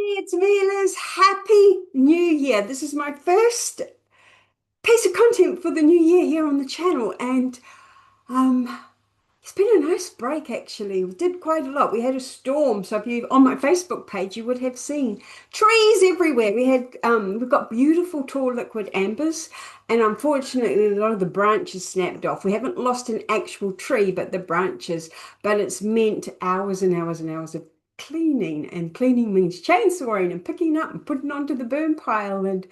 It's me, Liz. Happy New Year. This is my first piece of content for the new year here on the channel, and um, it's been a nice break actually. We did quite a lot. We had a storm, so if you on my Facebook page, you would have seen trees everywhere. We've got beautiful tall liquid ambers, and unfortunately, a lot of the branches snapped off. We haven't lost an actual tree, but the branches. But it's meant hours and hours and hours of cleaning, and cleaning means chainsawing and picking up and putting onto the burn pile. And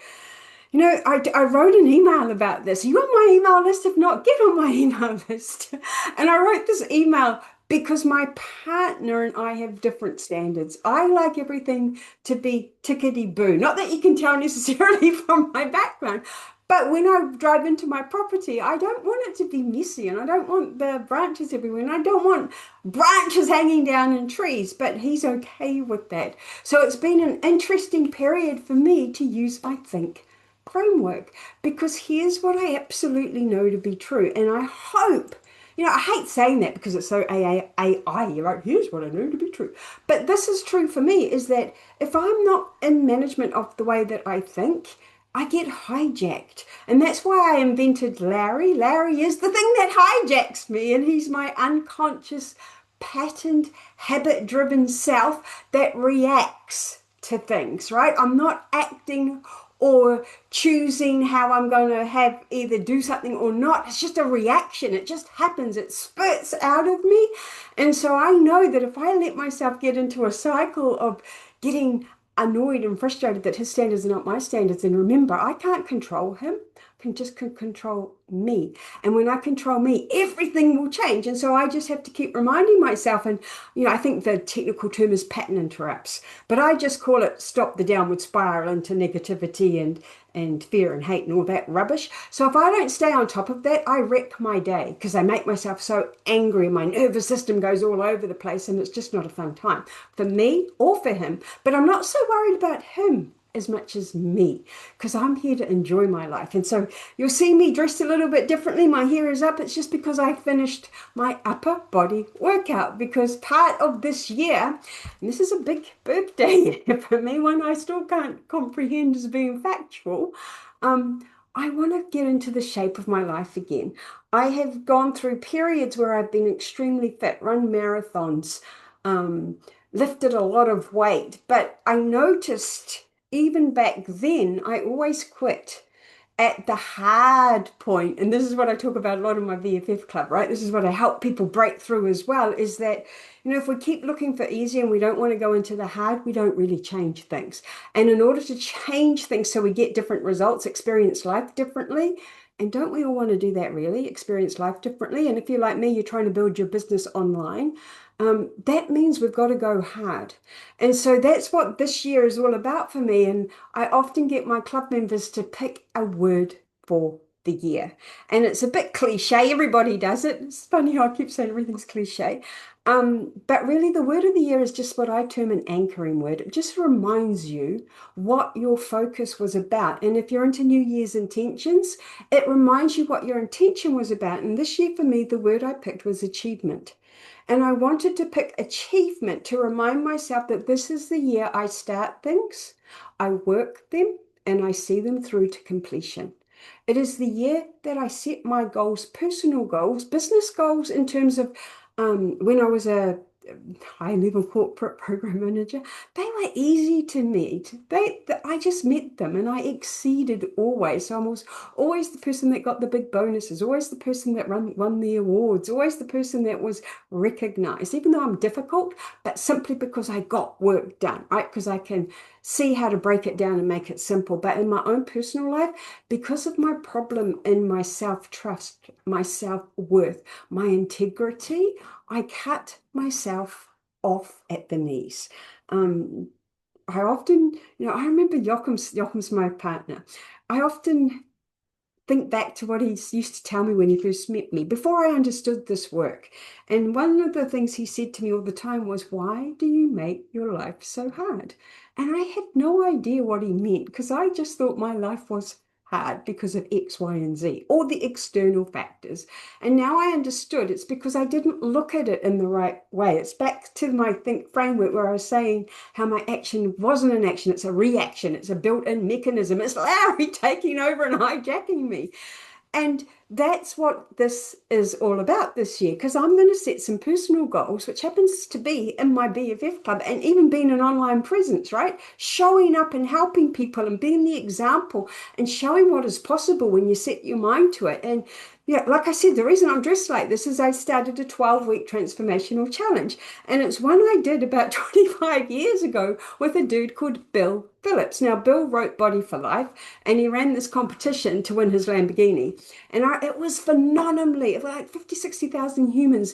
I wrote an email about this. Are you on my email list? If not, get on my email list. And I wrote this email because my partner and I have different standards. I like everything to be tickety boo. Not that you can tell necessarily from my background, but when I drive into my property, I don't want it to be messy, and I don't want the branches everywhere, and I don't want branches hanging down in trees, but he's okay with that. So it's been an interesting period for me to use my think framework, because here's what I absolutely know to be true. And I hope, I hate saying that because it's so AI, you're like, here's what I know to be true. But this is true for me, is that if I'm not in management of the way that I think, I get hijacked. And that's why I invented Larry. Larry is the thing that hijacks me, and he's my unconscious, patterned, habit driven self that reacts to things, right? I'm not acting or choosing how I'm going to have either do something or not. It's just a reaction. It just happens. It spurts out of me. And so I know that if I let myself get into a cycle of getting annoyed and frustrated that his standards are not my standards, and remember, I can't control him. I can just control me. And when I control me, everything will change. And so I just have to keep reminding myself. And, I think the technical term is pattern interrupts, but I just call it stop the downward spiral into negativity and fear and hate and all that rubbish. So if I don't stay on top of that, I wreck my day because I make myself so angry. My nervous system goes all over the place, and it's just not a fun time for me or for him. But I'm not so worried about him as much as me, because I'm here to enjoy my life. And so you'll see me dressed a little bit differently. My hair is up. It's just because I finished my upper body workout, because part of this year, and this is a big birthday for me, one I still can't comprehend as being factual. I want to get into the shape of my life again. I have gone through periods where I've been extremely fit, run marathons, um, lifted a lot of weight, but I noticed even back then, I always quit at the hard point. And this is what I talk about a lot in my VFF club, right? This is what I help people break through as well, is that, if we keep looking for easy and we don't want to go into the hard, we don't really change things. And in order to change things so we get different results, experience life differently, and don't we all want to do that really? Experience life differently. And if you're like me, you're trying to build your business online. That means we've got to go hard. And so that's what this year is all about for me. And I often get my club members to pick a word for the year. And it's a bit cliche. Everybody does it. It's funny how I keep saying everything's cliche. But really, the word of the year is just what I term an anchoring word. It just reminds you what your focus was about. And if you're into New Year's intentions, it reminds you what your intention was about. And this year for me, the word I picked was achievement. And I wanted to pick achievement to remind myself that this is the year I start things, I work them, and I see them through to completion. It is the year that I set my goals, personal goals, business goals, in terms of when I was a high level corporate program manager. They were easy to meet. I just met them and I exceeded always. So I was always the person that got the big bonuses, always the person that won the awards, always the person that was recognized, even though I'm difficult, but simply because I got work done, right? Because I can see how to break it down and make it simple. But in my own personal life, because of my problem in my self-trust, my self-worth, my integrity, I cut myself off at the knees. Um, I often, I remember Joachim's my partner. I often think back to what he used to tell me when he first met me, before I understood this work. And one of the things he said to me all the time was, "Why do you make your life so hard?" And I had no idea what he meant, because I just thought my life was hard because of X, Y, and Z, all the external factors. And now I understood it's because I didn't look at it in the right way. It's back to my think framework where I was saying how my action wasn't an action, it's a reaction, it's a built-in mechanism. It's Larry taking over and hijacking me. And that's what this is all about this year, because I'm going to set some personal goals, which happens to be in my BFF club and even being an online presence, right? Showing up and helping people and being the example and showing what is possible when you set your mind to it. And yeah, like I said, the reason I'm dressed like this is I started a 12-week transformational challenge. And it's one I did about 25 years ago with a dude called Bill Phillips. Now, Bill wrote Body for Life, and he ran this competition to win his Lamborghini. And it was phenomenally, like 50, 60,000 humans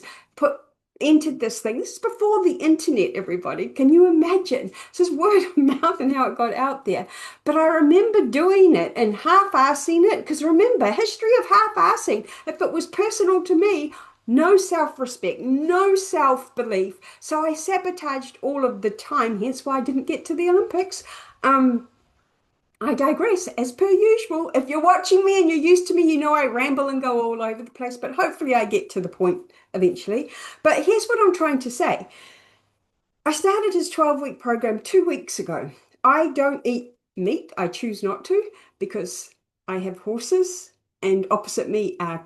entered this thing. This is before the internet, everybody. Can you imagine? This is word of mouth and how it got out there. But I remember doing it and half-assing it, because remember, history of half-assing. If it was personal to me, no self-respect, no self-belief. So I sabotaged all of the time, hence why I didn't get to the Olympics. I digress, as per usual. If you're watching me and you're used to me, you know I ramble and go all over the place, but hopefully I get to the point eventually. But here's what I'm trying to say. I started his 12-week program 2 weeks ago. I don't eat meat. I choose not to because I have horses, and opposite me are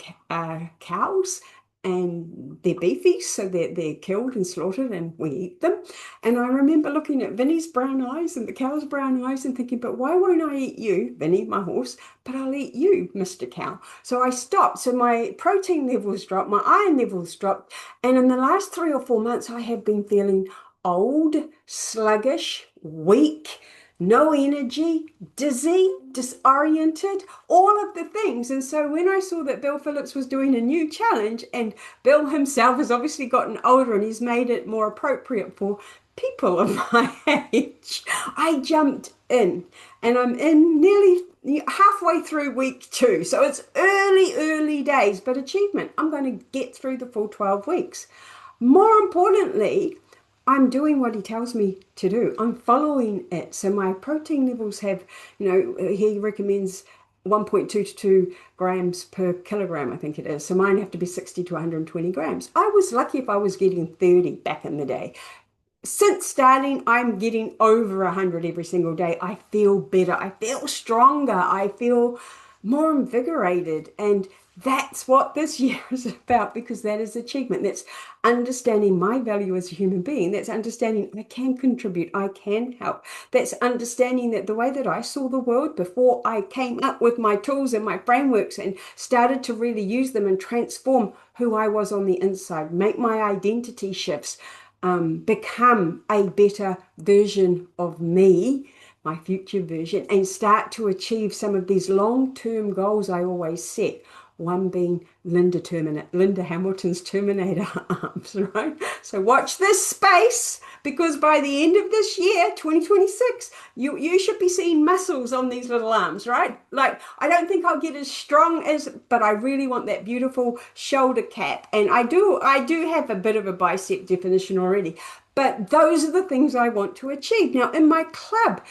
cows, and they're beefy, so they're killed and slaughtered, and we eat them. And I remember looking at Vinny's brown eyes and the cow's brown eyes and thinking, but why won't I eat you, Vinny, my horse, but I'll eat you, Mr. Cow. So I stopped. So my protein levels dropped, my iron levels dropped. And in the last 3 or 4 months, I have been feeling old, sluggish, weak, no energy, dizzy, disoriented, all of the things. And so when I saw that Bill Phillips was doing a new challenge, and Bill himself has obviously gotten older and he's made it more appropriate for people of my age, I jumped in, and I'm in nearly halfway through week 2. So it's early days, but achievement. I'm going to get through the full 12 weeks. More importantly, I'm doing what he tells me to do. I'm following it. So my protein levels have, he recommends 1.2 to 2 grams per kilogram, I think it is. So mine have to be 60 to 120 grams. I was lucky if I was getting 30 back in the day. Since starting, I'm getting over 100 every single day. I feel better. I feel stronger. I feel more invigorated. And that's what this year is about, because that is achievement. That's understanding my value as a human being. That's understanding I can contribute. I can help. That's understanding that the way that I saw the world before I came up with my tools and my frameworks and started to really use them and transform who I was on the inside, make my identity shifts, become a better version of me, my future version, and start to achieve some of these long-term goals I always set. One being Linda Hamilton's Terminator arms, right? So watch this space, because by the end of this year, 2026, you should be seeing muscles on these little arms, right? Like, I don't think I'll get as strong as, but I really want that beautiful shoulder cap. And I do have a bit of a bicep definition already, but those are the things I want to achieve. Now, in my club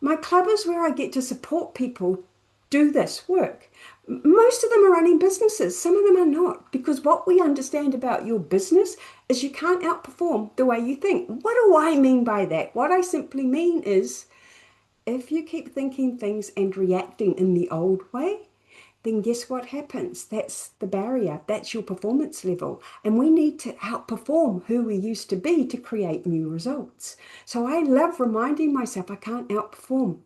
is where I get to support people do this work. Most of them are running businesses. Some of them are not, because what we understand about your business is you can't outperform the way you think. What do I mean by that? What I simply mean is, if you keep thinking things and reacting in the old way, then guess what happens? That's the barrier. That's your performance level. And we need to outperform who we used to be to create new results. So I love reminding myself I can't outperform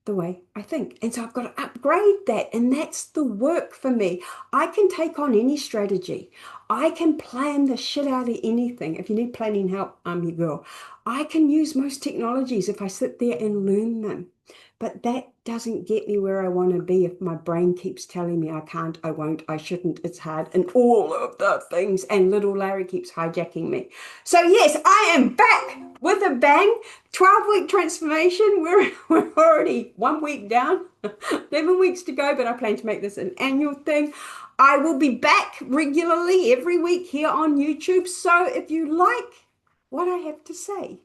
the way I think. And so I've got to upgrade that. And that's the work for me. I can take on any strategy. I can plan the shit out of anything. If you need planning help, I'm your girl. I can use most technologies if I sit there and learn them. But that doesn't get me where I want to be if my brain keeps telling me I can't, I won't, I shouldn't, it's hard, and all of the things. And little Larry keeps hijacking me. So yes, I am back with a bang. 12-week transformation. We're already 1 week down, 11 weeks to go, but I plan to make this an annual thing. I will be back regularly every week here on YouTube. So if you like what I have to say,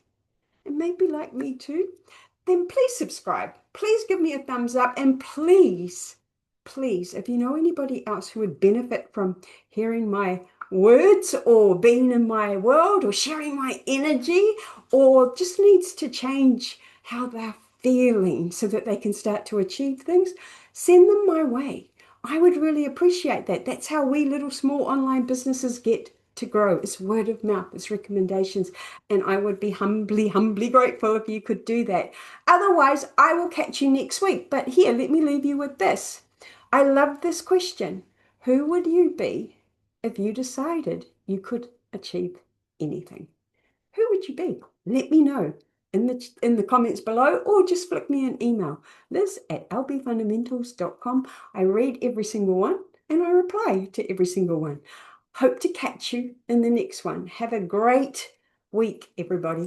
and maybe like me too, then please subscribe. Please give me a thumbs up, and please please, if you know anybody else who would benefit from hearing my words or being in my world or sharing my energy or just needs to change how they're feeling so that they can start to achieve things, send them my way. I would really appreciate that. That's how we little small online businesses get to grow. It's word of mouth, it's recommendations. And I would be humbly, humbly grateful if you could do that. Otherwise, I will catch you next week. But here, let me leave you with this. I love this question. Who would you be if you decided you could achieve anything? Who would you be? Let me know in the comments below, or just flick me an email, liz@lbfundamentals.com. I read every single one and I reply to every single one. Hope to catch you in the next one. Have a great week, everybody.